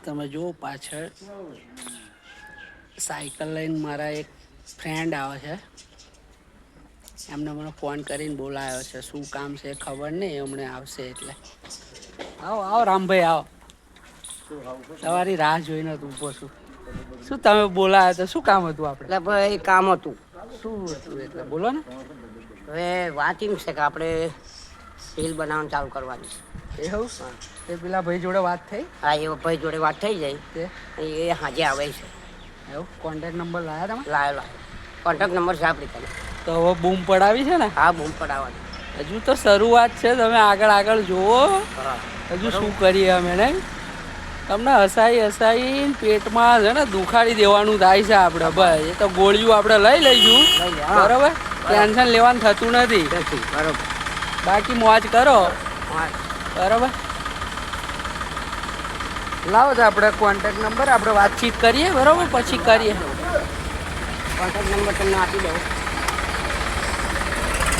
તમે જુઓ પાછળ સાયકલ લઈને મારા એક ફ્રેન્ડ આવે છે. એમને મને ફોન કરીને બોલાયો છે. શું કામ છે ખબર નહીં, હમણે આવશે એટલે. આવો આવો રામભાઈ આવો. તમારી રાહ જોઈને ઊભો છું. શું તમે બોલાયા તો શું કામ હતું આપણે? એટલે ભાઈ કામ હતું. શું હતું એટલે બોલો ને. હવે વાત એમ છે કે આપણે રીલ બનાવવાનું ચાલુ કરવાની છે. એવું? એ પેલા ભાઈ જોડે વાત થઈ? હા, એ ભાઈ જોડે વાત થઈ જાય તે એ હાજે આવે છે. એવું? કોન્ટેક્ટ નંબર લાયા તમે? લાયો કોન્ટેક્ટ નંબર છે આપણી પાસે. તો હવે બૂમ પડાવી છે ને? હા, બૂમ પડાવવાની. હજુ તો શરૂઆત છે, તમે આગળ આગળ જુઓ. હજુ શું કરીએ અમે નહીં? તમને હસાઈ પેટમાં છે ને દુખાડી દેવાનું થાય છે આપણે. ભાઈ એ તો ગોળીઓ આપણે લઈ લઈશું, બરોબર? ટેન્શન લેવાનું થતું નથી. બરોબર. બાકી મોજ કરો, બરોબર? લાવો તો આપણે કોન્ટેક્ટ નંબર, આપણે વાતચીત કરીએ, બરોબર? પછી કરીએ. કોન્ટેક્ટ નંબર તમને આપી દઉં.